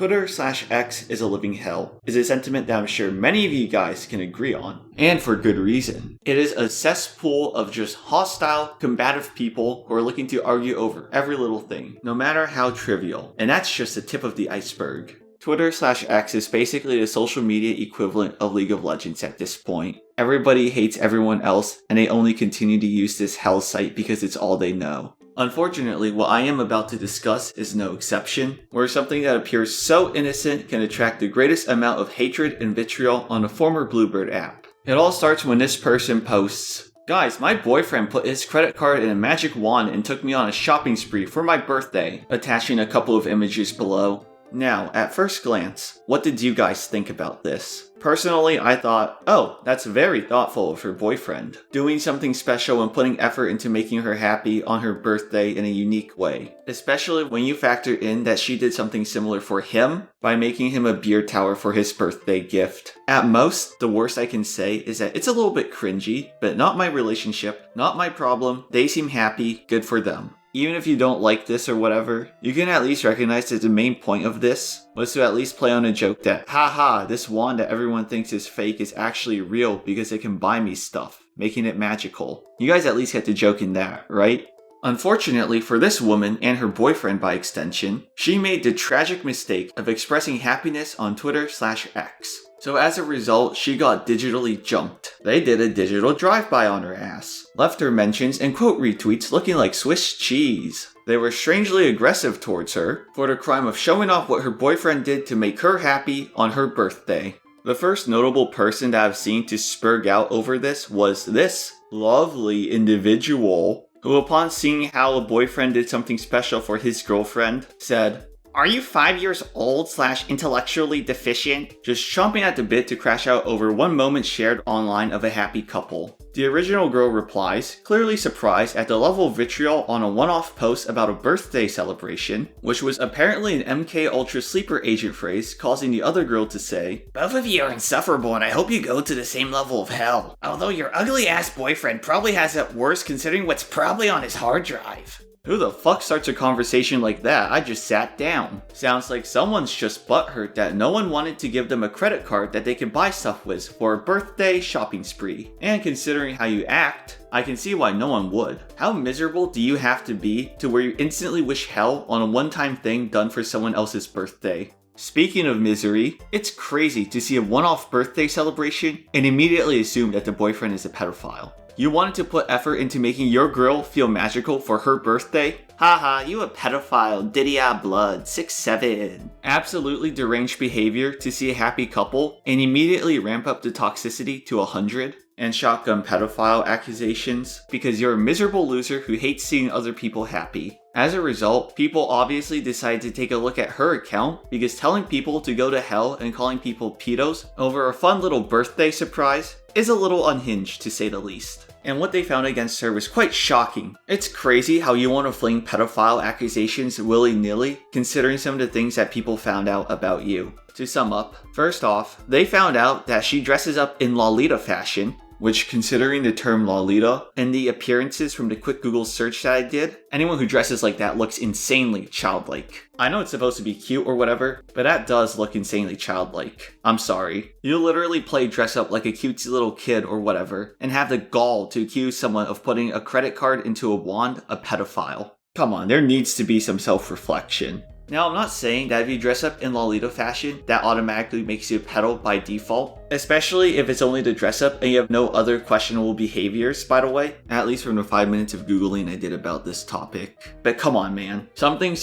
Twitter/X is a living hell is a sentiment that I'm sure many of you guys can agree on, and for good reason. It is a cesspool of just hostile, combative people who are looking to argue over every little thing, no matter how trivial, and that's just the tip of the iceberg. Twitter/X is basically the social media equivalent of League of Legends at this point. Everybody hates everyone else, and they only continue to use this hell site because it's all they know. Unfortunately, what I am about to discuss is no exception, where something that appears so innocent can attract the greatest amount of hatred and vitriol on the former Bluebird app. It all starts when this person posts, "Guys, my boyfriend put his credit card in a magic wand and took me on a shopping spree for my birthday," attaching a couple of images below. Now, at first glance, what did you guys think about this? Personally, I thought, oh, that's very thoughtful of her boyfriend, doing something special and putting effort into making her happy on her birthday in a unique way. Especially when you factor in that she did something similar for him by making him a beer tower for his birthday gift. At most, the worst I can say is that it's a little bit cringy, but not my relationship, not my problem. They seem happy, good for them. Even if you don't like this or whatever, you can at least recognize that the main point of this was to at least play on a joke that, haha, this wand that everyone thinks is fake is actually real because it can buy me stuff, making it magical. You guys at least get to joke in that, right? Unfortunately for this woman and her boyfriend by extension, she made the tragic mistake of expressing happiness on Twitter/X. So as a result, she got digitally jumped. They did a digital drive-by on her ass, left her mentions and quote retweets looking like Swiss cheese. They were strangely aggressive towards her for the crime of showing off what her boyfriend did to make her happy on her birthday. The first notable person that I've seen to spurg out over this was this lovely individual, who upon seeing how a boyfriend did something special for his girlfriend, said, "Are you 5 years old/intellectually deficient?" Just chomping at the bit to crash out over one moment shared online of a happy couple. The original girl replies, clearly surprised at the level of vitriol on a one-off post about a birthday celebration, which was apparently an MK Ultra sleeper agent phrase, causing the other girl to say, "Both of you are insufferable and I hope you go to the same level of hell. Although your ugly-ass boyfriend probably has it worse considering what's probably on his hard drive." Who the fuck starts a conversation like that? I just sat down. Sounds like someone's just butthurt that no one wanted to give them a credit card that they can buy stuff with for a birthday shopping spree. And considering how you act, I can see why no one would. How miserable do you have to be to where you instantly wish hell on a one-time thing done for someone else's birthday? Speaking of misery, it's crazy to see a one-off birthday celebration and immediately assume that the boyfriend is a pedophile. You wanted to put effort into making your girl feel magical for her birthday? Haha, you a pedophile, diddy-ah blood, 6'7". Absolutely deranged behavior to see a happy couple and immediately ramp up the toxicity to 100 and shotgun pedophile accusations because you're a miserable loser who hates seeing other people happy. As a result, people obviously decided to take a look at her account because telling people to go to hell and calling people pedos over a fun little birthday surprise is a little unhinged to say the least. And what they found against her was quite shocking. It's crazy how you want to fling pedophile accusations willy-nilly, considering some of the things that people found out about you. To sum up, first off, they found out that she dresses up in Lolita fashion, which, considering the term Lolita and the appearances from the quick Google search that I did, anyone who dresses like that looks insanely childlike. I know it's supposed to be cute or whatever, but that does look insanely childlike. I'm sorry. You literally play dress up like a cutesy little kid or whatever, and have the gall to accuse someone of putting a credit card into a wand, a pedophile. Come on, there needs to be some self-reflection. Now, I'm not saying that if you dress up in Lolita fashion, that automatically makes you a pedo by default, especially if it's only the dress up and you have no other questionable behaviors, by the way, at least from the 5 minutes of Googling I did about this topic. But come on, man. Something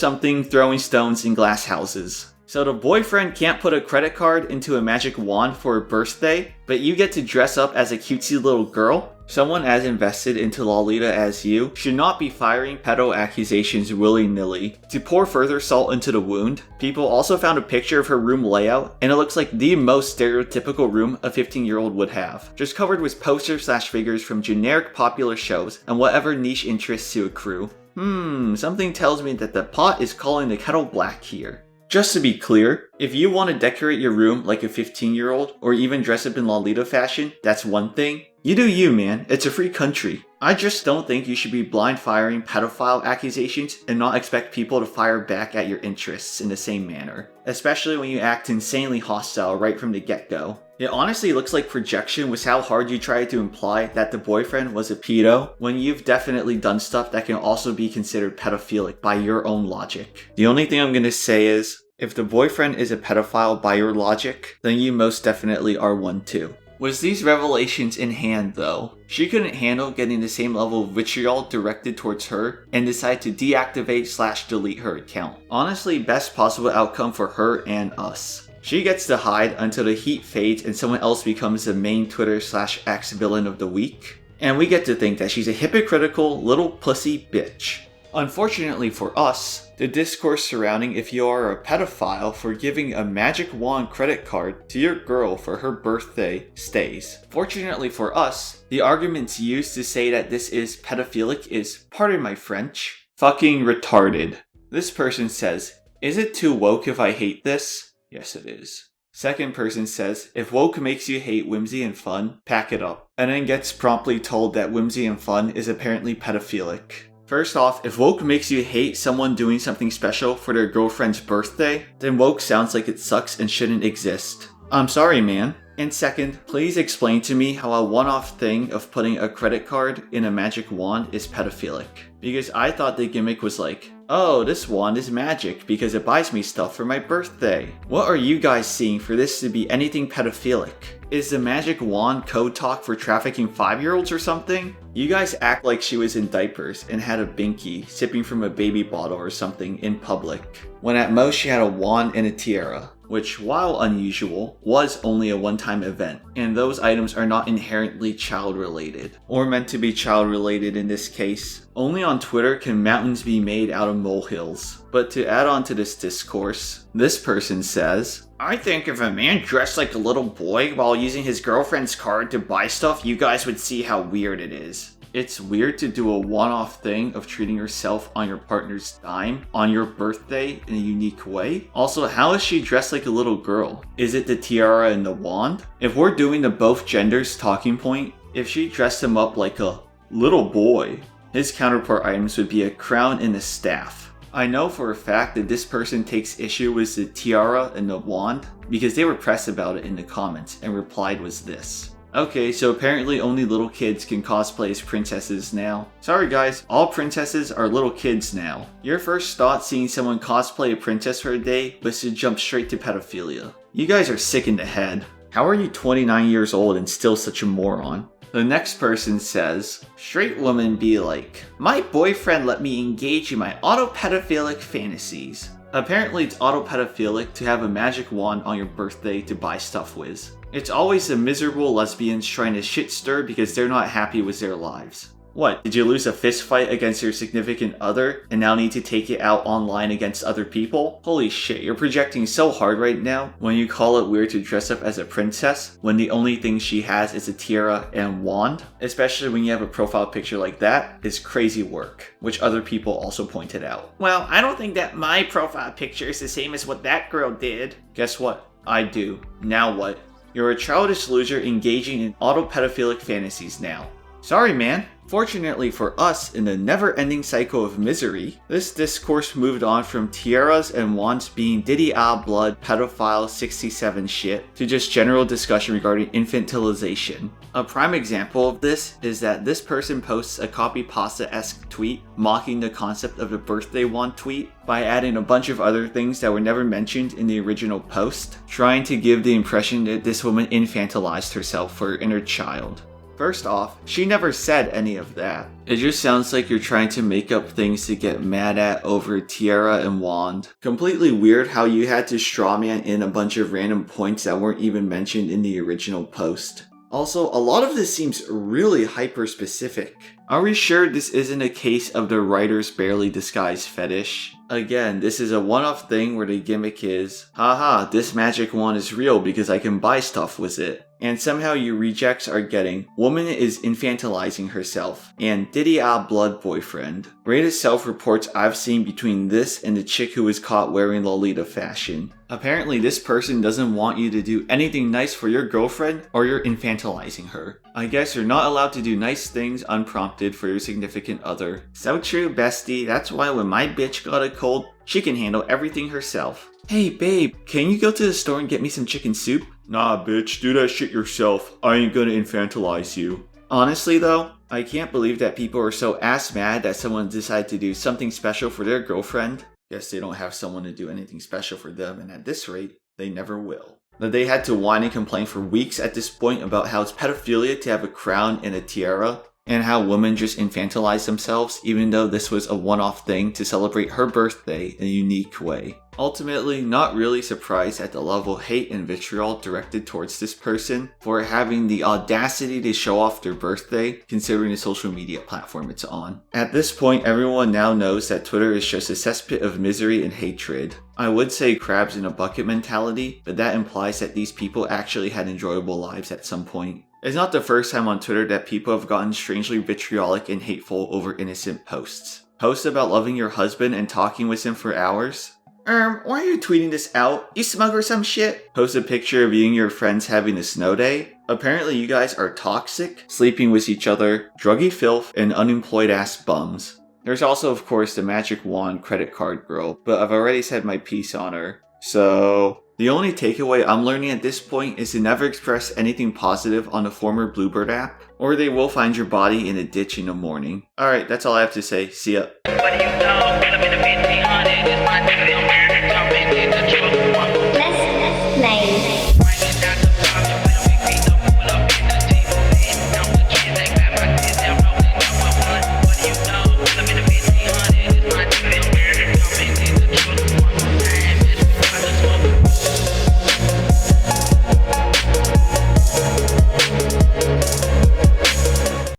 throwing stones in glass houses. So the boyfriend can't put a credit card into a magic wand for a birthday, but you get to dress up as a cutesy little girl? Someone as invested into Lolita as you should not be firing pedo accusations willy-nilly. To pour further salt into the wound, people also found a picture of her room layout, and it looks like the most stereotypical room a 15-year-old would have. Just covered with posters/figures from generic popular shows and whatever niche interests to accrue. Something tells me that the pot is calling the kettle black here. Just to be clear, if you want to decorate your room like a 15-year-old or even dress up in Lolita fashion, that's one thing. You do you, man. It's a free country. I just don't think you should be blind firing pedophile accusations and not expect people to fire back at your interests in the same manner, especially when you act insanely hostile right from the get-go. It honestly looks like projection with how hard you tried to imply that the boyfriend was a pedo, when you've definitely done stuff that can also be considered pedophilic by your own logic. The only thing I'm gonna say is, if the boyfriend is a pedophile by your logic, then you most definitely are one too. With these revelations in hand though, she couldn't handle getting the same level of vitriol directed towards her and decided to deactivate/delete her account. Honestly, best possible outcome for her and us. She gets to hide until the heat fades and someone else becomes the main Twitter/X villain of the week. And we get to think that she's a hypocritical little pussy bitch. Unfortunately for us, the discourse surrounding if you are a pedophile for giving a magic wand credit card to your girl for her birthday stays. Fortunately for us, the arguments used to say that this is pedophilic is, pardon my French, fucking retarded. This person says, "Is it too woke if I hate this?" Yes it is. Second person says, "If woke makes you hate whimsy and fun, pack it up." And then gets promptly told that whimsy and fun is apparently pedophilic. First off, if woke makes you hate someone doing something special for their girlfriend's birthday, then woke sounds like it sucks and shouldn't exist. I'm sorry, man. And second, please explain to me how a one-off thing of putting a credit card in a magic wand is pedophilic. Because I thought the gimmick was like, oh, this wand is magic because it buys me stuff for my birthday. What are you guys seeing for this to be anything pedophilic? Is the magic wand code talk for trafficking 5-year-olds or something? You guys act like she was in diapers and had a binky sipping from a baby bottle or something in public, when at most she had a wand and a tiara, which, while unusual, was only a one-time event, and those items are not inherently child-related, or meant to be child-related in this case. Only on Twitter can mountains be made out of molehills. But to add on to this discourse, this person says, "I think if a man dressed like a little boy while using his girlfriend's card to buy stuff, you guys would see how weird it is. It's weird to do a one-off thing of treating yourself on your partner's dime on your birthday in a unique way. Also, how is she dressed like a little girl? Is it the tiara and the wand? If we're doing the both genders talking point, if she dressed him up like a little boy, his counterpart items would be a crown and a staff. I know for a fact that this person takes issue with the tiara and the wand because they were pressed about it in the comments and replied was this. Okay, so apparently only little kids can cosplay as princesses now. Sorry guys, all princesses are little kids now. Your first thought seeing someone cosplay a princess for a day was to jump straight to pedophilia. You guys are sick in the head. How are you 29 years old and still such a moron? The next person says, straight women be like, my boyfriend let me engage in my auto-pedophilic fantasies. Apparently it's auto-pedophilic to have a magic wand on your birthday to buy stuff with. It's always the miserable lesbians trying to shit stir because they're not happy with their lives. What, did you lose a fist fight against your significant other and now need to take it out online against other people? Holy shit, you're projecting so hard right now when you call it weird to dress up as a princess when the only thing she has is a tiara and wand, especially when you have a profile picture like that, is crazy work, which other people also pointed out. Well, I don't think that my profile picture is the same as what that girl did. Guess what? I do. Now what? You're a childish loser engaging in auto-pedophilic fantasies now. Sorry, man. Fortunately for us, in the never-ending cycle of misery, this discourse moved on from tiaras and wands being Diddy blood pedophile 67 shit to just general discussion regarding infantilization. A prime example of this is that this person posts a copy-pasta-esque tweet mocking the concept of the birthday wand tweet by adding a bunch of other things that were never mentioned in the original post, trying to give the impression that this woman infantilized herself for her inner child. First off, she never said any of that. It just sounds like you're trying to make up things to get mad at over tiara and wand. Completely weird how you had to strawman in a bunch of random points that weren't even mentioned in the original post. Also, a lot of this seems really hyper-specific. Are we sure this isn't a case of the writer's barely disguised fetish? Again, this is a one-off thing where the gimmick is, haha, this magic wand is real because I can buy stuff with it. And somehow your rejects are getting woman is infantilizing herself and diddy blood boyfriend. Greatest self-reports I've seen between this and the chick who was caught wearing Lolita fashion. Apparently this person doesn't want you to do anything nice for your girlfriend or you're infantilizing her. I guess you're not allowed to do nice things unprompted for your significant other. So true, bestie. That's why when my bitch got a cold, she can handle everything herself. Hey babe, can you go to the store and get me some chicken soup? Nah bitch, do that shit yourself. I ain't gonna infantilize you. Honestly though, I can't believe that people are so ass mad that someone decided to do something special for their girlfriend. Guess they don't have someone to do anything special for them, and at this rate, they never will. That they had to whine and complain for weeks at this point about how it's pedophilia to have a crown and a tiara, and how women just infantilize themselves even though this was a one-off thing to celebrate her birthday in a unique way. Ultimately, not really surprised at the level of hate and vitriol directed towards this person for having the audacity to show off their birthday, considering the social media platform it's on. At this point, everyone now knows that Twitter is just a cesspit of misery and hatred. I would say crabs in a bucket mentality, but that implies that these people actually had enjoyable lives at some point. It's not the first time on Twitter that people have gotten strangely vitriolic and hateful over innocent posts. Posts about loving your husband and talking with him for hours? Why are you tweeting this out? You smug or some shit? Post a picture of you and your friends having a snow day? Apparently you guys are toxic, sleeping with each other, druggy filth, and unemployed ass bums. There's also of course the magic wand credit card girl, but I've already said my piece on her. So, the only takeaway I'm learning at this point is to never express anything positive on the former Bluebird app, or they will find your body in a ditch in the morning. Alright, that's all I have to say. See ya.